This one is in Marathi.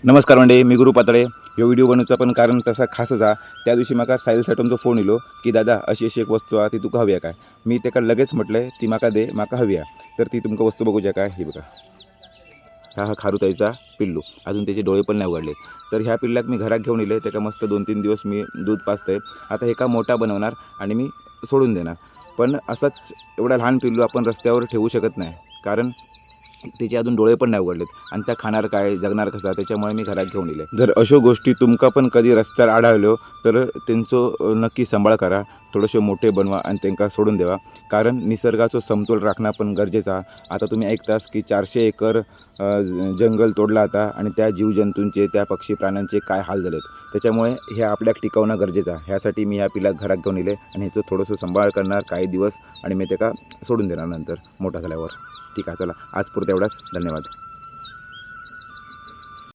नमस्कार मंडळी, मी गुरु पातळे. ह्यो व्हिडिओ बनवचा पण कारण तसा खासच हा. त्या दिवशी म्हाका साहिल सटमचो फोन येलो की दादा अशी एक वस्तू हा ती तुका हवी आहे काय. मी तेका लगेच म्हटलंय ती म्हाका दे, म्हाका हवी आहे. तर ती तुमका वस्तू बघूच्या काय. ही बघा, हा खारुताईचा पिल्लू. अजून त्याचे डोळे पण नाही उघडले. तर ह्या पिल्लाक मी घरात घेऊन येले. त्याका मस्त 2-3 दिवस मी दूध पाजतंय. आता हे का मोठा बनवणार आणि मी सोडून देणार. पण असाच एवढा लहान पिल्लू आपण रस्त्यावर ठेवू शकत नाही, कारण त्याचे अजून डोळे पण नाही उघडलेत आणि त्या खाणार काय, जगणार कसा. त्याच्यामुळे मी घरात घेऊन येले. जर अशा गोष्टी तुमका पण कधी रस्त्यावर आढळलो तर त्यांचं नक्की सांभाळ करा. थोडेसे मोठे बनवा आणि त्यांना सोडून द्यावा, कारण निसर्गाचा समतोल राखणं पण गरजेचं आहे. आता तुम्ही ऐकतास की 400 एकर जंगल तोडला आता आणि त्या जीवजंतूंचे, त्या पक्षी प्राण्यांचे काय हाल झालेत. त्याच्यामुळे हे आपल्याला टिकवणं गरजेचं आहे. ह्यासाठी मी ह्या पिल्लाक घरात घेऊन येले आणि ह्याचं थोडंसं सांभाळ करणार काही दिवस आणि मी त्याला सोडून देणार नंतर मोठा झाल्यावर. ठीक आहे, चला आज पुरतं एवढाच. धन्यवाद.